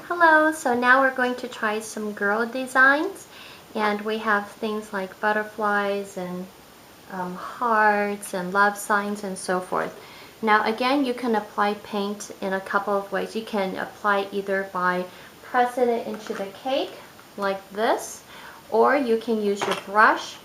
Hello, so now we're going to try some girl designs, and we have things like butterflies and hearts and love signs and so forth. Now again, you can apply paint in a couple of ways. You can apply either by pressing it into the cake like this, or you can use your brush,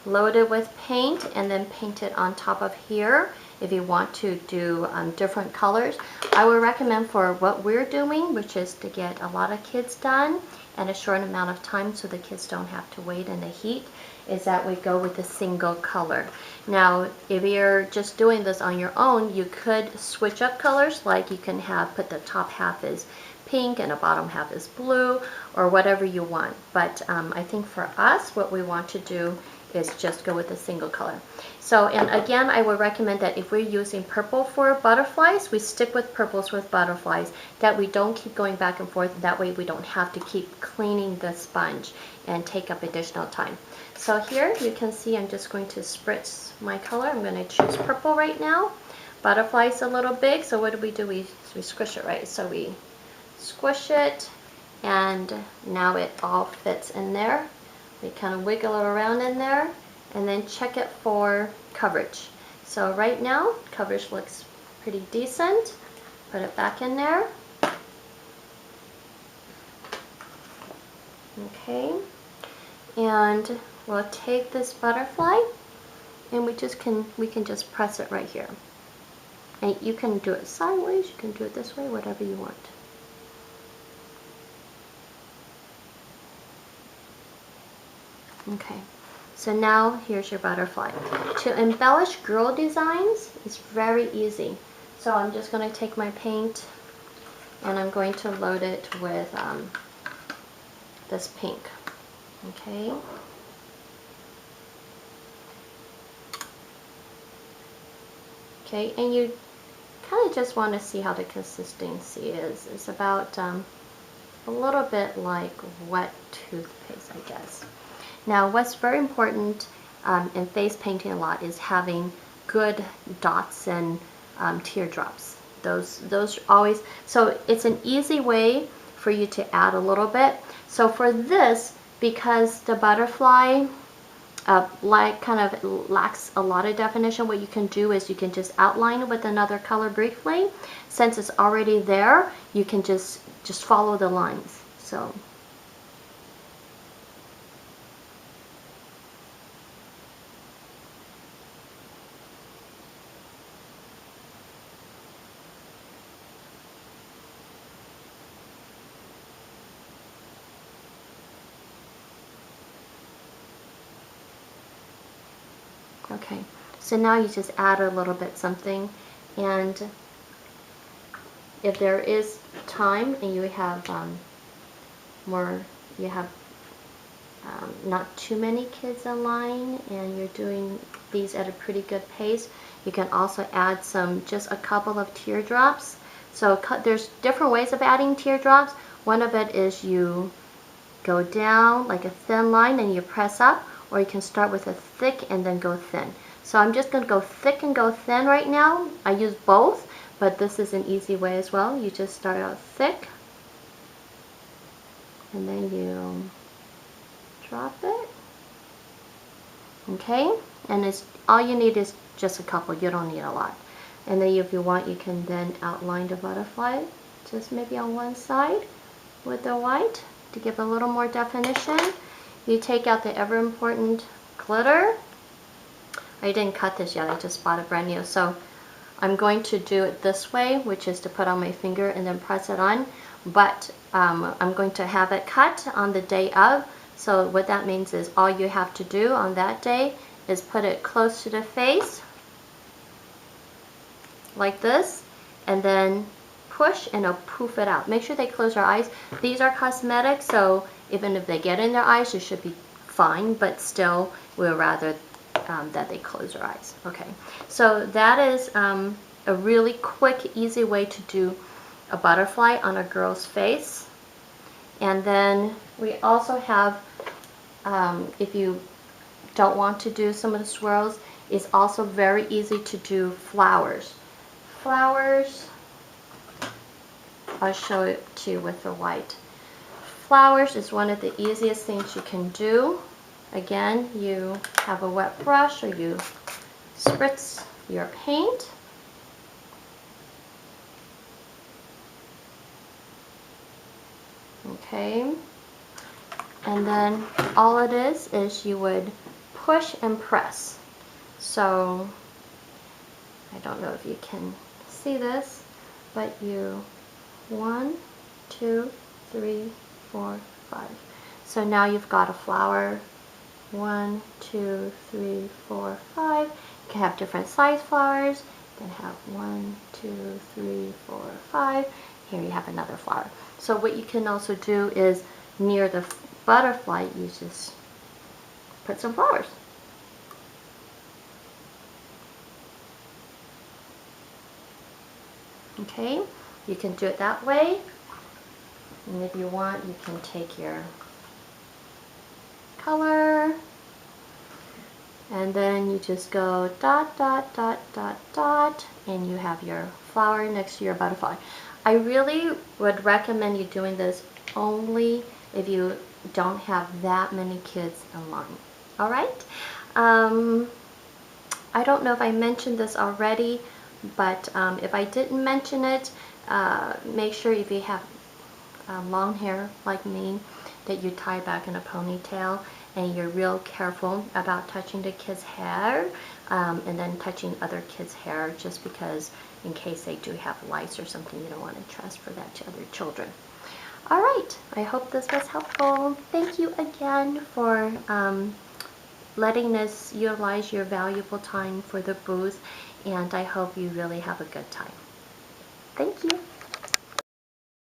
load it with paint, and then paint it on top of here if you want to do different colors. I would recommend for what we're doing, which is to get a lot of kids done in a short amount of time so the kids don't have to wait in the heat, is that we go with a single color. Now, if you're just doing this on your own, you could switch up colors, like you can put the top half is pink and the bottom half is blue, or whatever you want. But I think for us, what we want to do is just go with a single color. So, and again, I would recommend that if we're using purple for butterflies, we stick with purples with butterflies, that we don't keep going back and forth. That way we don't have to keep cleaning the sponge and take up additional time. So here you can see I'm just going to spritz my color. I'm going to choose purple right now. Butterfly's a little big, so what do? We squish it, right? So we squish it, and now it all fits in there. We kind of wiggle it around in there, and then check it for coverage. So right now, coverage looks pretty decent. Put it back in there. Okay, and we'll take this butterfly, and we can just press it right here. And you can do it sideways, you can do it this way, whatever you want. Okay, so now here's your butterfly. To embellish girl designs is very easy. So I'm just going to take my paint and I'm going to load it with this pink. Okay. Okay, and you kind of just want to see how the consistency is. It's about a little bit like wet toothpaste, I guess. Now, what's very important in face painting a lot is having good dots and teardrops. Those always, so it's an easy way for you to add a little bit. So for this, because the butterfly kind of lacks a lot of definition, what you can do is you can just outline it with another color briefly. Since it's already there, you can just follow the lines. So. Okay, so now you just add a little bit something, and if there is time and you have not too many kids in line and you're doing these at a pretty good pace, you can also add just a couple of teardrops. So there's different ways of adding teardrops. One of it is you go down like a thin line and you press up, or you can start with a thick and then go thin. So I'm just going to go thick and go thin right now. I use both, but this is an easy way as well. You just start out thick, and then you drop it. Okay, and all you need is just a couple. You don't need a lot. And then if you want, you can then outline the butterfly just maybe on one side with the white to give a little more definition. You take out the ever important glitter. I didn't cut this yet, I just bought it brand new. So I'm going to do it this way, which is to put on my finger and then press it on. But I'm going to have it cut on the day of. So what that means is all you have to do on that day is put it close to the face, like this, and then push and it'll poof it out. Make sure they close their eyes. These are cosmetic, so even if they get in their eyes, it should be fine, but still we'll rather that they close their eyes. Okay, so that is a really quick, easy way to do a butterfly on a girl's face. And then we also have, if you don't want to do some of the swirls, it's also very easy to do flowers. Flowers, I'll show it to you with the white. Flowers is one of the easiest things you can do. Again, you have a wet brush or you spritz your paint. Okay, and then all it is you would push and press. So I don't know if you can see this, but you 1, 2, 3, 4, 5. So now you've got a flower. 1, 2, 3, 4, 5. You can have different size flowers. Then have 1, 2, 3, 4, 5. Here you have another flower. So what you can also do is near the butterfly, you just put some flowers. Okay, you can do it that way. And if you want, you can take your color and then you just go dot, dot, dot, dot, dot, and you have your flower next to your butterfly. I really would recommend you doing this only if you don't have that many kids in line. All right? I don't know if I mentioned this already, but if I didn't mention it, make sure if you have long hair like me, that you tie back in a ponytail and you're real careful about touching the kids' hair and then touching other kids' hair, just because in case they do have lice or something, you don't want to transfer that to other children. All right, I hope this was helpful. Thank you again for letting us utilize your valuable time for the booth, and I hope you really have a good time. Thank you.